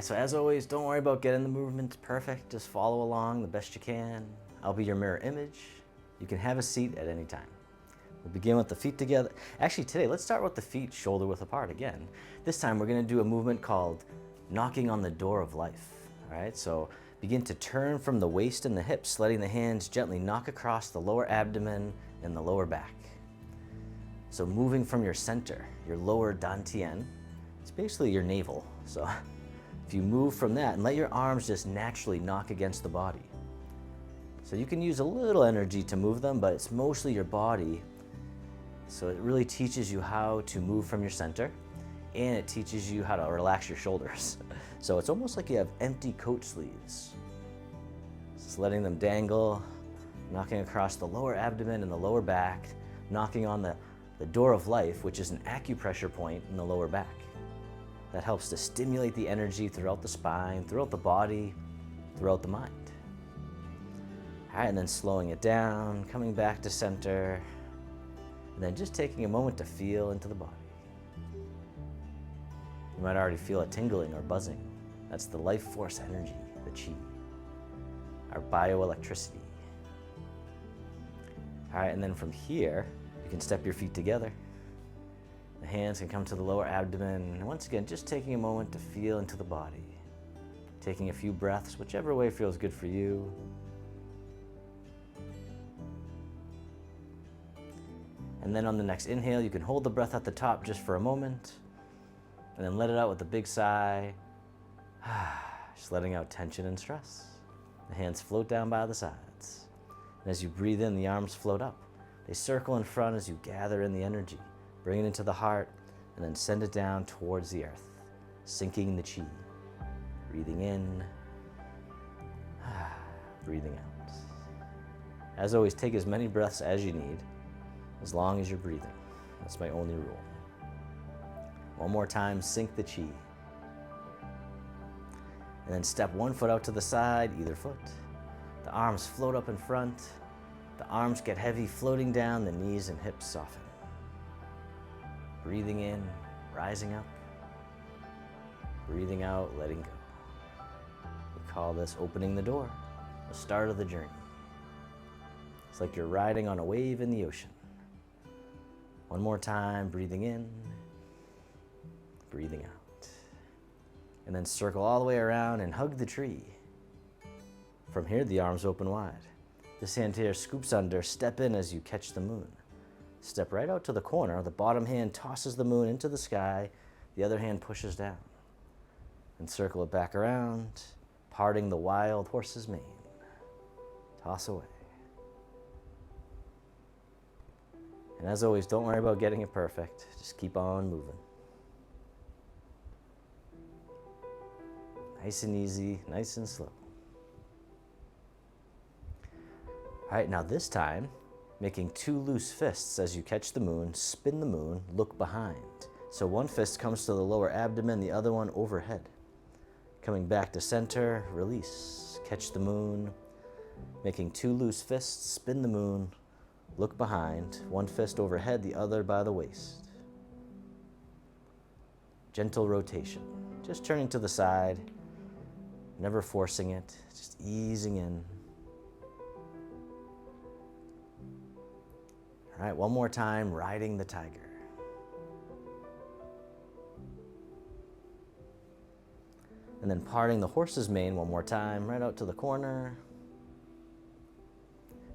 right, so as always, don't worry about getting the movements perfect. Just follow along the best you can. I'll be your mirror image. You can have a seat at any time. We'll begin with the feet together. Actually, today, let's start with the feet shoulder width apart again. This time, we're gonna do a movement called knocking on the door of life. All right, so begin to turn from the waist and the hips, letting the hands gently knock across the lower abdomen and the lower back. So moving from your center, your lower dantian, it's basically your navel. So if you move from that and let your arms just naturally knock against the body. So you can use a little energy to move them, but it's mostly your body. So it really teaches you how to move from your center, and it teaches you how to relax your shoulders. So it's almost like you have empty coat sleeves. Just letting them dangle, knocking across the lower abdomen and the lower back, knocking on the door of life, which is an acupressure point in the lower back. That helps to stimulate the energy throughout the spine, throughout the body, throughout the mind. All right, and then slowing it down, coming back to center, and then just taking a moment to feel into the body. You might already feel it tingling or buzzing. That's the life force energy, the chi, our bioelectricity. All right, and then from here, you can step your feet together. The hands can come to the lower abdomen. And once again, just taking a moment to feel into the body. Taking a few breaths, whichever way feels good for you. And then on the next inhale, you can hold the breath at the top just for a moment. And then let it out with a big sigh. Just letting out tension and stress. The hands float down by the sides. And as you breathe in, the arms float up. They circle in front as you gather in the energy. Bring it into the heart, and then send it down towards the earth, sinking the chi. Breathing in, breathing out. As always, take as many breaths as you need, as long as you're breathing. That's my only rule. One more time, sink the chi. And then step one foot out to the side, either foot. The arms float up in front. The arms get heavy, floating down, the knees and hips soften. Breathing in, rising up. Breathing out, letting go. We call this opening the door, the start of the journey. It's like you're riding on a wave in the ocean. One more time, breathing in, breathing out. And then circle all the way around and hug the tree. From here, the arms open wide. This hand here scoops under, step in as you catch the moon. Step right out to the corner. The bottom hand tosses the moon into the sky. The other hand pushes down. And circle it back around, parting the wild horse's mane. Toss away. And as always, don't worry about getting it perfect. Just keep on moving. Nice and easy, nice and slow. All right, now this time, making two loose fists as you catch the moon, spin the moon, look behind. So one fist comes to the lower abdomen, the other one overhead. Coming back to center, release, catch the moon, making two loose fists, spin the moon, look behind, one fist overhead, the other by the waist. Gentle rotation, just turning to the side, never forcing it, just easing in. All right, one more time, riding the tiger. And then parting the horse's mane one more time, right out to the corner.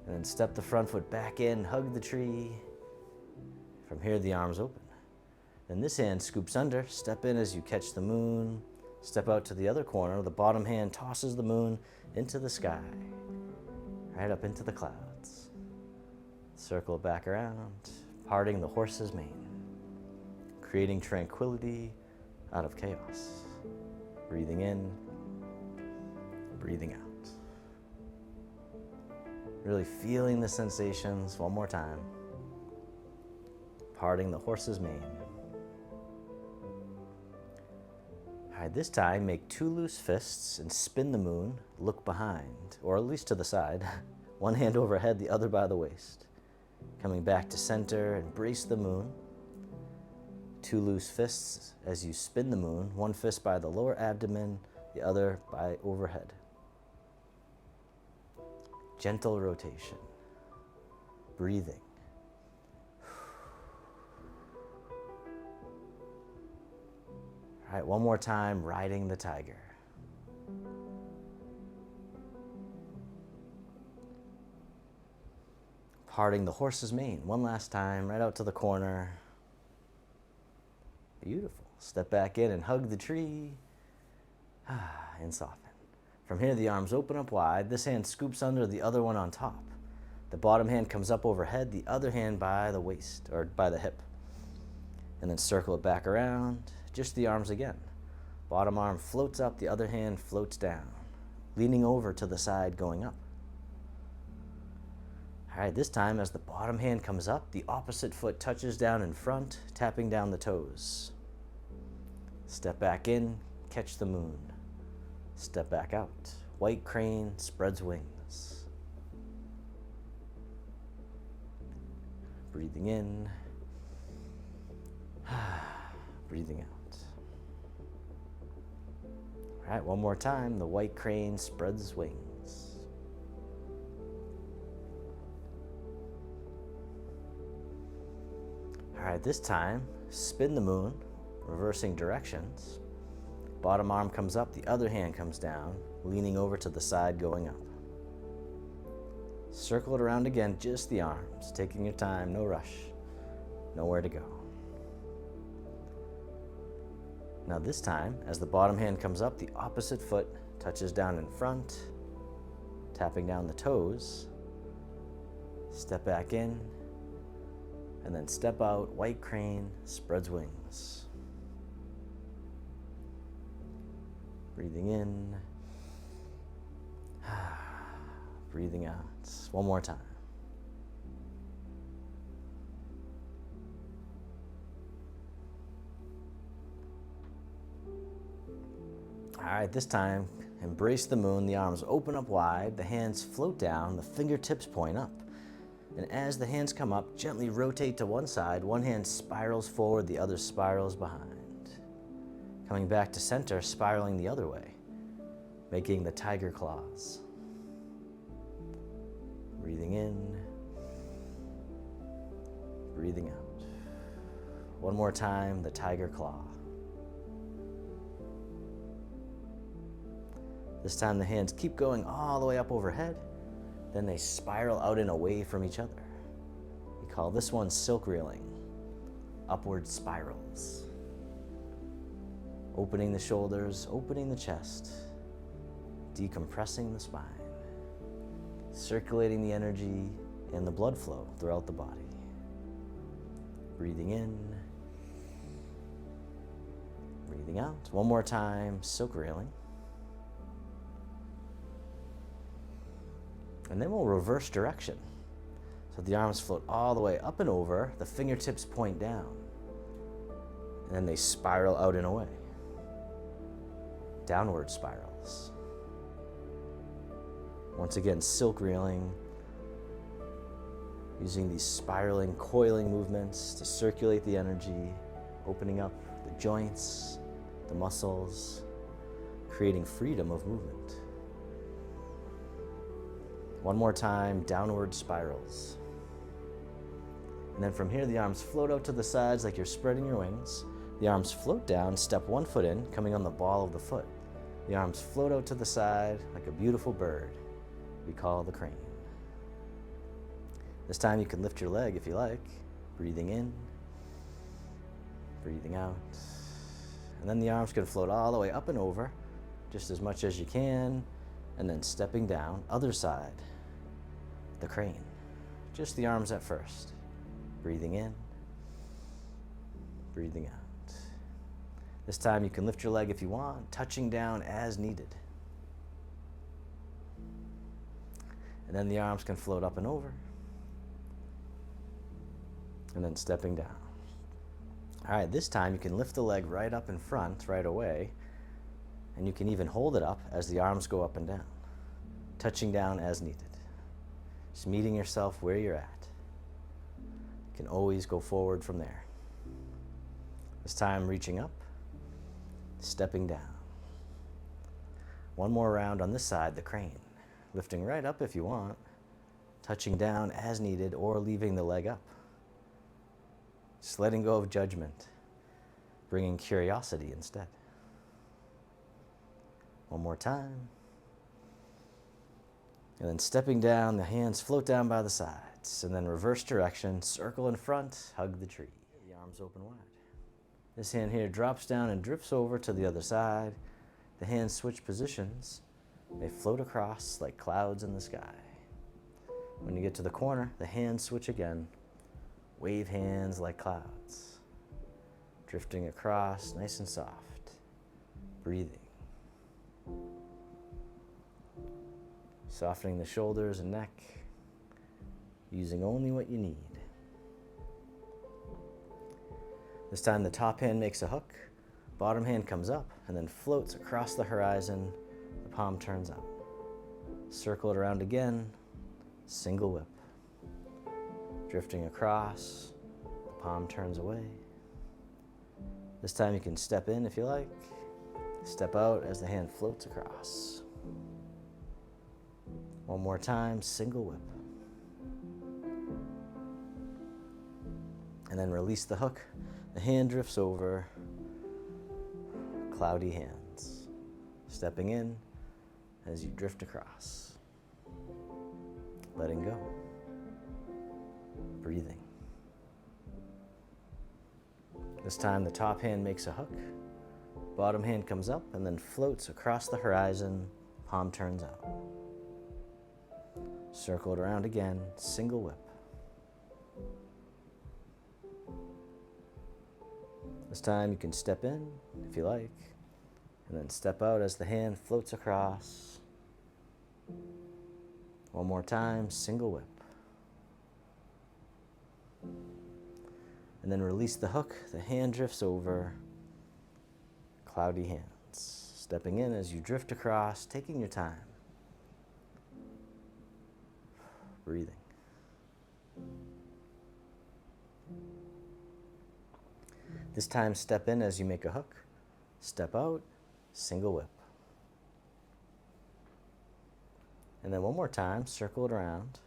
And then step the front foot back in, hug the tree. From here, the arms open. Then this hand scoops under, step in as you catch the moon. Step out to the other corner, the bottom hand tosses the moon into the sky, right up into the clouds. Circle back around, parting the horse's mane, creating tranquility out of chaos. Breathing in, breathing out. Really feeling the sensations one more time. Parting the horse's mane. All right, this time make two loose fists and spin the moon, look behind, or at least to the side. One hand overhead, the other by the waist. Coming back to center, embrace the moon. Two loose fists as you spin the moon, one fist by the lower abdomen, the other by overhead. Gentle rotation. Breathing. All right, one more time, riding the tiger. Parting the horse's mane. One last time, right out to the corner. Beautiful. Step back in and hug the tree. And soften. From here, the arms open up wide. This hand scoops under, the other one on top. The bottom hand comes up overhead, the other hand by the waist, or by the hip. And then circle it back around, just the arms again. Bottom arm floats up, the other hand floats down, leaning over to the side, going up. All right, this time as the bottom hand comes up, the opposite foot touches down in front, tapping down the toes. Step back in, catch the moon. Step back out. White crane spreads wings. Breathing in. Breathing out. All right, one more time. The white crane spreads wings. All right, this time, spin the moon, reversing directions. Bottom arm comes up, the other hand comes down, leaning over to the side, going up. Circle it around again, just the arms, taking your time, no rush, nowhere to go. Now this time, as the bottom hand comes up, the opposite foot touches down in front, tapping down the toes. Step back in, and then step out, white crane, spreads wings. Breathing in, breathing out. One more time. All right, this time, embrace the moon. The arms open up wide, the hands float down, the fingertips point up. And as the hands come up, gently rotate to one side. One hand spirals forward, the other spirals behind. Coming back to center, spiraling the other way, making the tiger claws. Breathing in, breathing out. One more time, the tiger claw. This time the hands keep going all the way up overhead, then they spiral out and away from each other. We call this one silk reeling, upward spirals. Opening the shoulders, opening the chest, decompressing the spine, circulating the energy and the blood flow throughout the body. Breathing in, breathing out. One more time, silk reeling. And then we'll reverse direction. So the arms float all the way up and over, the fingertips point down, and then they spiral out and away. Downward spirals. Once again, silk reeling, using these spiraling, coiling movements to circulate the energy, opening up the joints, the muscles, creating freedom of movement. One more time, downward spirals. And then from here, the arms float out to the sides like you're spreading your wings. The arms float down, step one foot in, coming on the ball of the foot. The arms float out to the side like a beautiful bird we call the crane. This time you can lift your leg if you like, breathing in, breathing out. And then the arms can float all the way up and over, just as much as you can, and then stepping down, other side, the crane. Just the arms at first, breathing in, breathing out. This time you can lift your leg if you want, touching down as needed. And then the arms can float up and over, and then stepping down. All right, this time you can lift the leg right up in front right away, and you can even hold it up as the arms go up and down, touching down as needed. Just meeting yourself where you're at. You can always go forward from there. This time reaching up, stepping down. One more round on this side, the crane. Lifting right up if you want, touching down as needed, or leaving the leg up. Just letting go of judgment, bringing curiosity instead. One more time. And then stepping down, the hands float down by the sides, and then reverse direction, circle in front, hug the tree. The arms open wide. This hand here drops down and drifts over to the other side. The hands switch positions. They float across like clouds in the sky. When you get to the corner, the hands switch again. Wave hands like clouds. Drifting across, nice and soft. Breathing. Softening the shoulders and neck. Using only what you need. This time the top hand makes a hook. Bottom hand comes up and then floats across the horizon. The palm turns out. Circle it around again. Single whip. Drifting across. The palm turns away. This time you can step in if you like. Step out as the hand floats across. One more time, single whip. And then release the hook. The hand drifts over. Cloudy hands. Stepping in as you drift across. Letting go. Breathing. This time the top hand makes a hook. Bottom hand comes up and then floats across the horizon. Palm turns out. Circle it around again, single whip. This time you can step in if you like, and then step out as the hand floats across. One more time, single whip. And then release the hook, the hand drifts over. Cloudy hands. Stepping in as you drift across, taking your time. Breathing. This time step in as you make a hook. Step out, single whip. And then one more time, circle it around.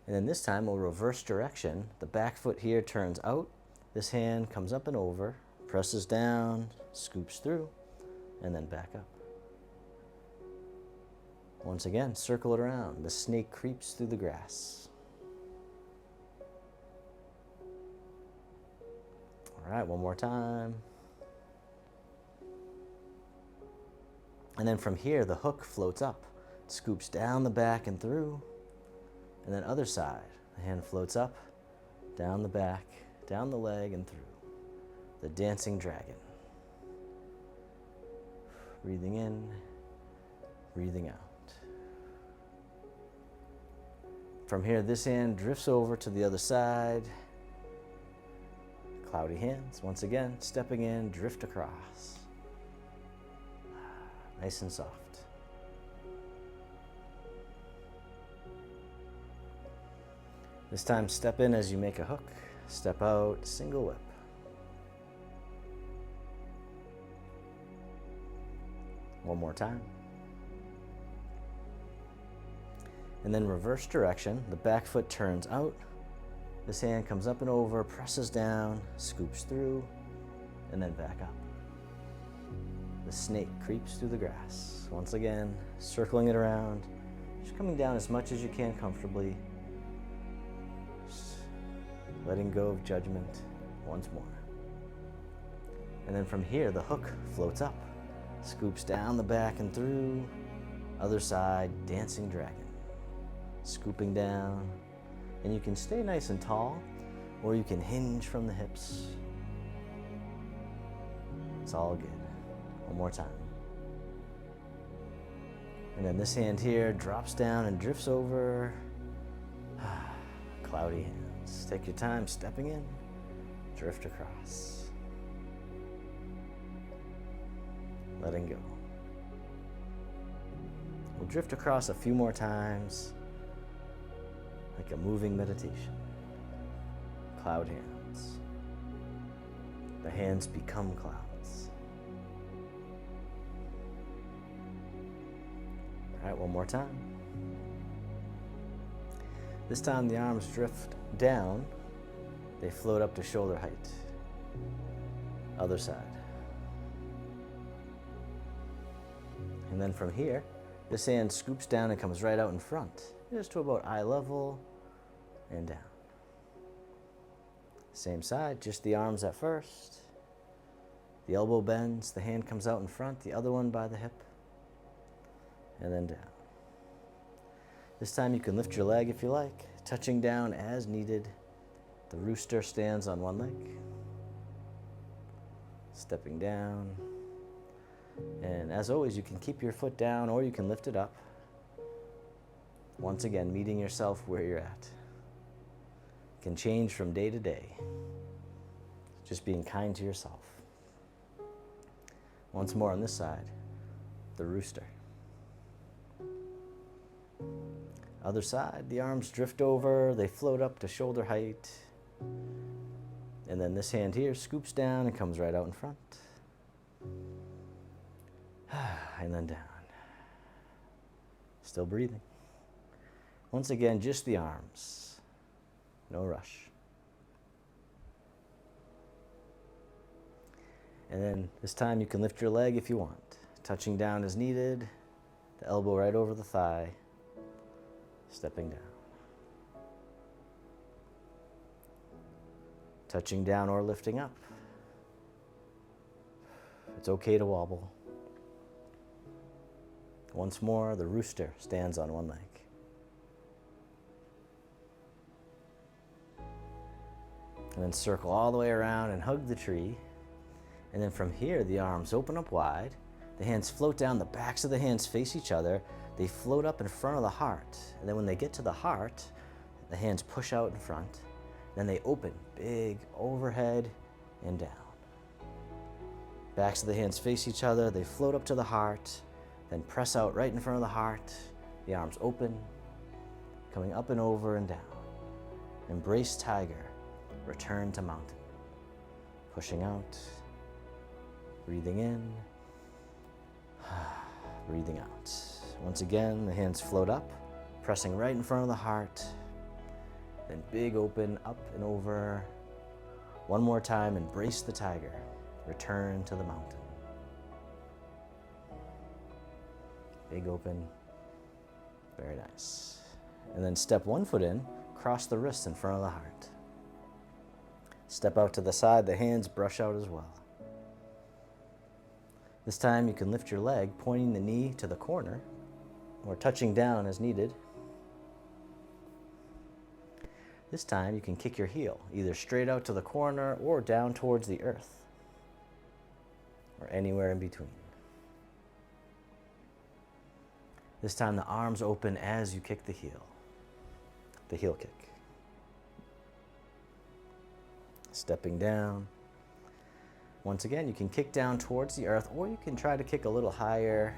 And then this time we'll reverse direction. The back foot here turns out. This hand comes up and over, presses down, scoops through, and then back up. Once again, circle it around. The snake creeps through the grass. All right, one more time. And then from here, the hook floats up, scoops down the back and through, and then other side. The hand floats up, down the back, down the leg and through. The dancing dragon. Breathing in, breathing out. From here, this hand drifts over to the other side. Cloudy hands. Once again, stepping in, drift across. Nice and soft. This time, step in as you make a hook. Step out, single whip. One more time. And then reverse direction. The back foot turns out. This hand comes up and over, presses down, scoops through, and then back up. The snake creeps through the grass. Once again, circling it around, just coming down as much as you can comfortably. Just letting go of judgment once more. And then from here, the hook floats up, scoops down the back and through. Other side, dancing dragon. Scooping down, and you can stay nice and tall, or you can hinge from the hips. It's all good. One more time. And then this hand here drops down and drifts over. Cloudy hands. Take your time stepping in, drift across. Letting go. We'll drift across a few more times. Like a moving meditation. Cloud hands. The hands become clouds. All right, one more time. This time the arms drift down. They float up to shoulder height. Other side. And then from here, this hand scoops down and comes right out in front, just to about eye level and down. Same side, just the arms at first. The elbow bends, the hand comes out in front, the other one by the hip, and then down. This time you can lift your leg if you like, touching down as needed. The rooster stands on one leg, stepping down. And as always, you can keep your foot down or you can lift it up. Once again, meeting yourself where you're at. It can change from day to day. Just being kind to yourself. Once more on this side, the rooster. Other side, the arms drift over, they float up to shoulder height. And then this hand here scoops down and comes right out in front. And then down. Still breathing. Once again, just the arms. No rush. And then this time you can lift your leg if you want. Touching down as needed. The elbow right over the thigh. Stepping down. Touching down or lifting up. It's okay to wobble. Once more, the rooster stands on one leg. And then circle all the way around and hug the tree. And then from here, the arms open up wide. The hands float down, the backs of the hands face each other. They float up in front of the heart. And then when they get to the heart, the hands push out in front. Then they open, big overhead and down. Backs of the hands face each other. They float up to the heart. Then press out right in front of the heart. The arms open, coming up and over and down. Embrace tiger, return to mountain. Pushing out, breathing in, breathing out. Once again, the hands float up, pressing right in front of the heart. Then big open, up and over. One more time, embrace the tiger, return to the mountain. Big open, very nice. And then step one foot in, cross the wrists in front of the heart. Step out to the side, the hands brush out as well. This time you can lift your leg, pointing the knee to the corner, or touching down as needed. This time you can kick your heel, either straight out to the corner or down towards the earth, or anywhere in between. This time the arms open as you kick the heel kick. Stepping down. Once again, you can kick down towards the earth, or you can try to kick a little higher.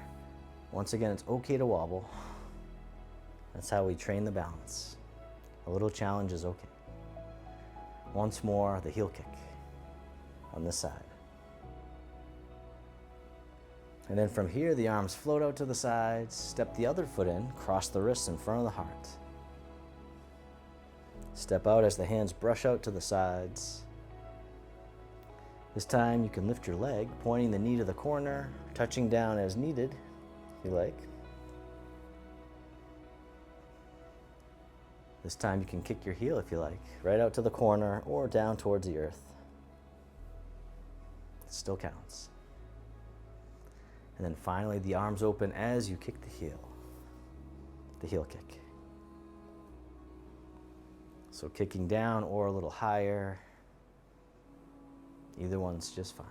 Once again, it's okay to wobble. That's how we train the balance. A little challenge is okay. Once more, the heel kick on this side. And then from here, the arms float out to the sides, step the other foot in, cross the wrists in front of the heart. Step out as the hands brush out to the sides. This time you can lift your leg, pointing the knee to the corner, touching down as needed, if you like. This time you can kick your heel if you like, right out to the corner or down towards the earth. It still counts. And then finally, the arms open as you kick the heel kick. So kicking down or a little higher, either one's just fine.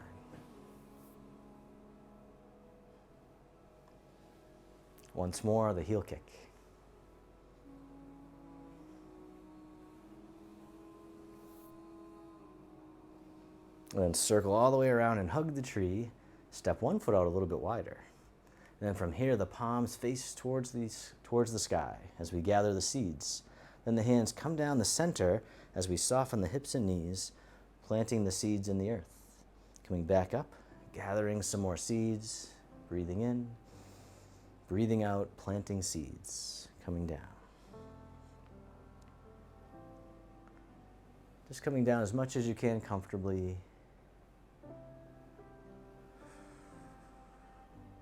Once more, the heel kick. And then circle all the way around and hug the tree. Step one foot out a little bit wider. And then from here, the palms face towards the sky as we gather the seeds. Then the hands come down the center as we soften the hips and knees, planting the seeds in the earth. Coming back up, gathering some more seeds, breathing in, Breathing out, planting seeds, coming down. Just coming down as much as you can comfortably.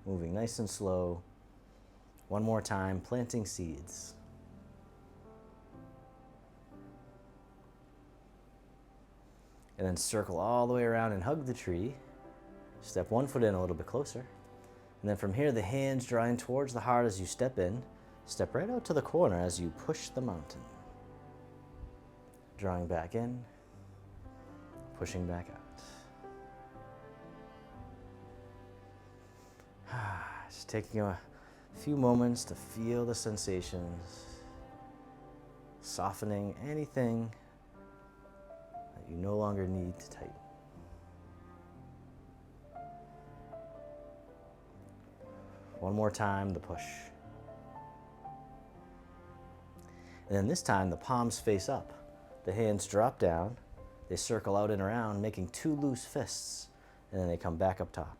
Moving nice and slow. One more time, planting seeds. And then circle all the way around and hug the tree. Step one foot in a little bit closer. And then from here, the hands drawing towards the heart as you step in. Step right out to the corner as you push the mountain. Drawing back in, pushing back out. Just taking a few moments to feel the sensations, softening anything that you no longer need to tighten. One more time, the push. And then this time, the palms face up. The hands drop down. They circle out and around, making two loose fists. And then they come back up top.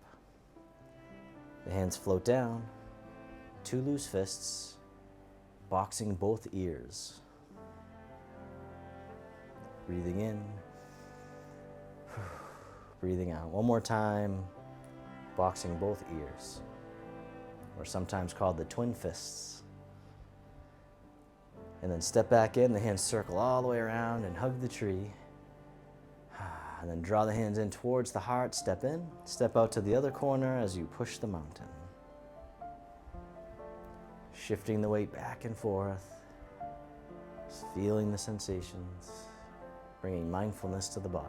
The hands float down. Two loose fists, boxing both ears. Breathing in. Breathing out. One more time, boxing both ears. Or sometimes called the twin fists. And then step back in, the hands circle all the way around and hug the tree. And then draw the hands in towards the heart, step in, step out to the other corner as you push the mountain. Shifting the weight back and forth, just feeling the sensations, bringing mindfulness to the body.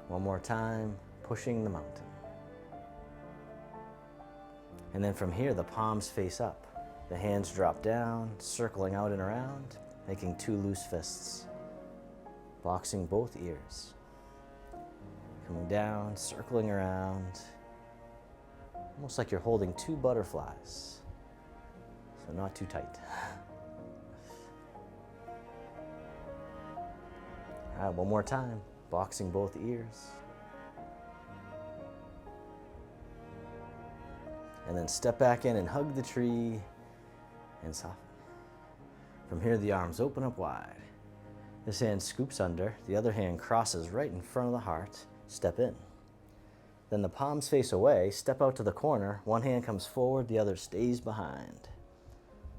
One more time, pushing the mountain. And then from here, the palms face up. The hands drop down, circling out and around, making two loose fists, boxing both ears. Coming down, circling around, almost like you're holding two butterflies, so not too tight. All right, one more time. Boxing both ears. And then step back in and hug the tree and soften. From here, the arms open up wide. This hand scoops under, the other hand crosses right in front of the heart. Step in. Then the palms face away, step out to the corner. One hand comes forward, the other stays behind.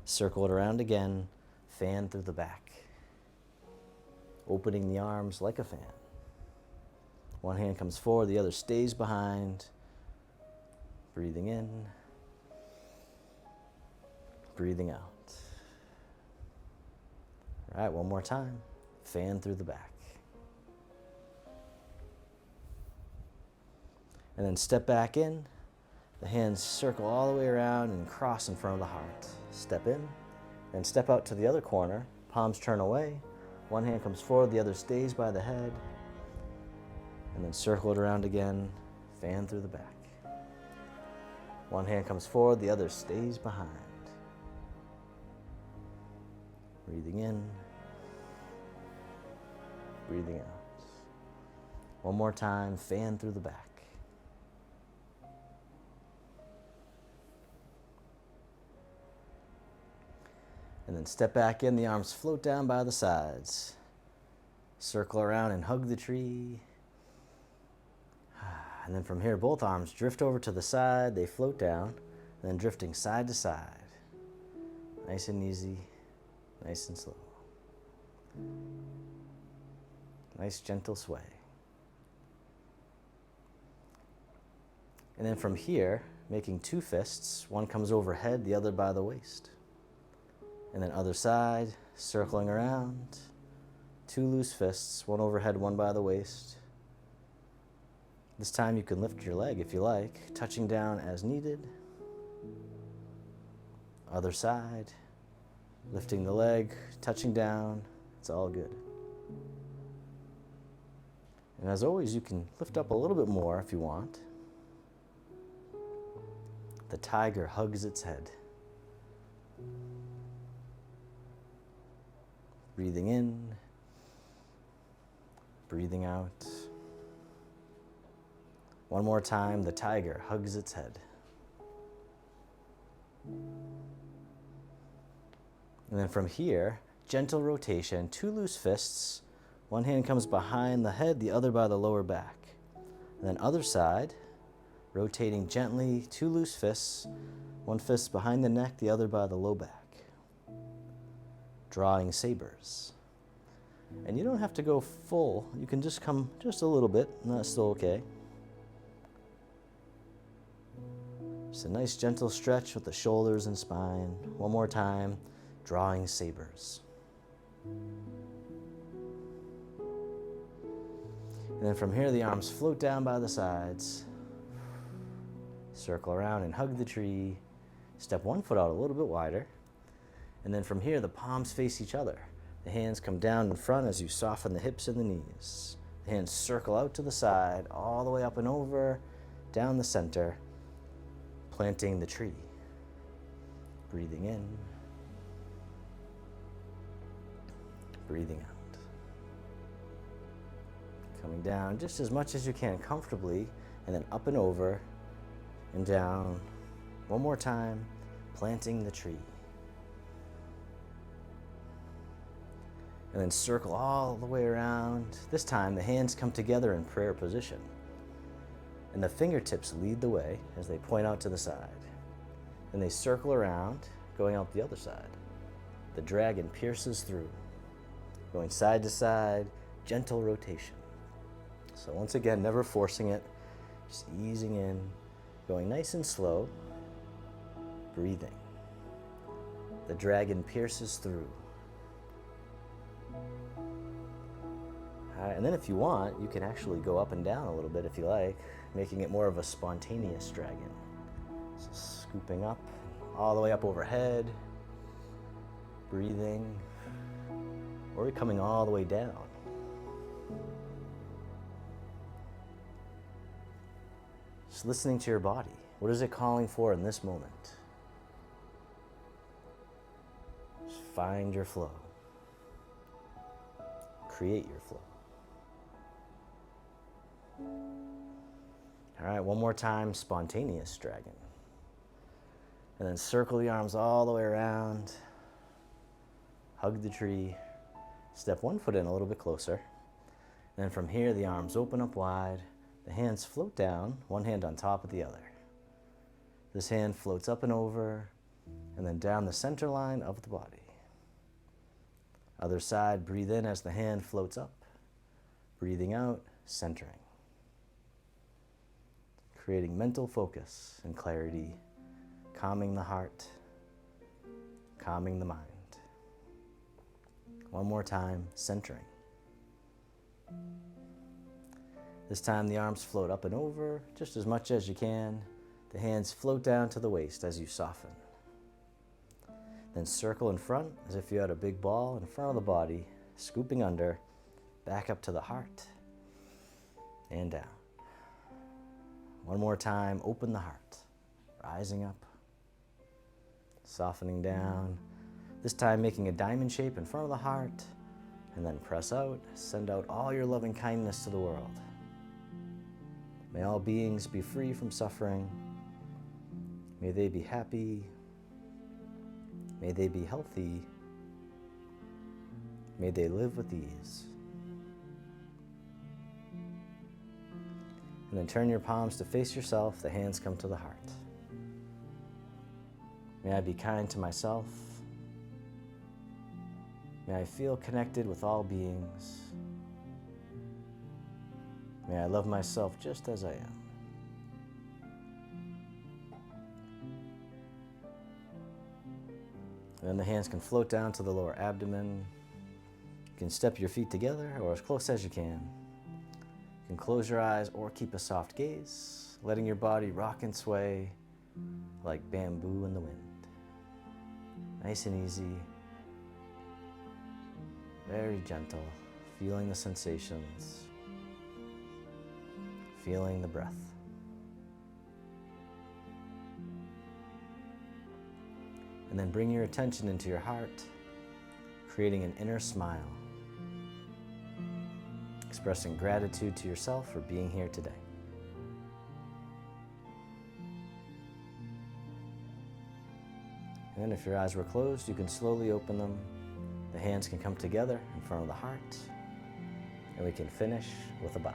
Circle it around again, fan through the back. Opening the arms like a fan. One hand comes forward, the other stays behind. Breathing in, breathing out. All right, one more time. Fan through the back. And then step back in. The hands circle all the way around and cross in front of the heart. Step in, then step out to the other corner. Palms turn away. One hand comes forward, the other stays by the head. And then circle it around again, fan through the back. One hand comes forward, the other stays behind. Breathing in, breathing out. One more time, fan through the back. And then step back in, the arms float down by the sides. Circle around and hug the tree. And then from here, both arms drift over to the side, they float down, and then drifting side to side. Nice and easy, nice and slow. Nice gentle sway. And then from here, making two fists, one comes overhead, the other by the waist. And then other side, circling around, two loose fists, one overhead, one by the waist. This time you can lift your leg if you like, touching down as needed. Other side, lifting the leg, touching down, it's all good. And as always, you can lift up a little bit more if you want. The tiger hugs its head. Breathing in, breathing out. One more time, the tiger hugs its head. And then from here, gentle rotation, 2 loose fists. One hand comes behind the head, the other by the lower back. And then other side, rotating gently, 2 loose fists. One fist behind the neck, the other by the low back. Drawing sabers. And you don't have to go full. You can just come just a little bit, and that's still okay. Just a nice gentle stretch with the shoulders and spine. One more time, drawing sabers. And then from here, the arms float down by the sides. Circle around and hug the tree. Step one foot out a little bit wider. And then from here, the palms face each other. The hands come down in front as you soften the hips and the knees. The hands circle out to the side, all the way up and over, down the center, planting the tree. Breathing in. Breathing out. Coming down just as much as you can comfortably, and then up and over and down. One more time, planting the tree. And then circle all the way around. This time the hands come together in prayer position. And the fingertips lead the way as they point out to the side. And they circle around, going out the other side. The dragon pierces through, going side to side, gentle rotation. So once again, never forcing it, just easing in, going nice and slow, breathing. The dragon pierces through. All right, and then if you want, you can actually go up and down a little bit if you like, making it more of a spontaneous dragon. So scooping up, all the way up overhead, breathing, or you're coming all the way down. Just listening to your body. What is it calling for in this moment? Just find your flow. Create your flow. All right, one more time, spontaneous dragon. And then circle the arms all the way around. Hug the tree. Step one foot in a little bit closer. And then from here, the arms open up wide. The hands float down, one hand on top of the other. This hand floats up and over, and then down the center line of the body. Other side, breathe in as the hand floats up. Breathing out, centering. Creating mental focus and clarity, calming the heart, calming the mind. One more time, centering. This time the arms float up and over, just as much as you can. The hands float down to the waist as you soften. Then circle in front as if you had a big ball in front of the body, scooping under, back up to the heart, and down. One more time, open the heart, rising up, softening down. This time making a diamond shape in front of the heart, and then press out, send out all your loving kindness to the world. May all beings be free from suffering. May they be happy. May they be healthy. May they live with ease. And then turn your palms to face yourself. The hands come to the heart. May I be kind to myself. May I feel connected with all beings. May I love myself just as I am. And then the hands can float down to the lower abdomen. You can step your feet together or as close as you can. You can close your eyes or keep a soft gaze, letting your body rock and sway like bamboo in the wind. Nice and easy, very gentle, feeling the sensations, feeling the breath. And then bring your attention into your heart, creating an inner smile. expressing gratitude to yourself for being here today. And then if your eyes were closed, you can slowly open them. The hands can come together in front of the heart, and we can finish with a bow.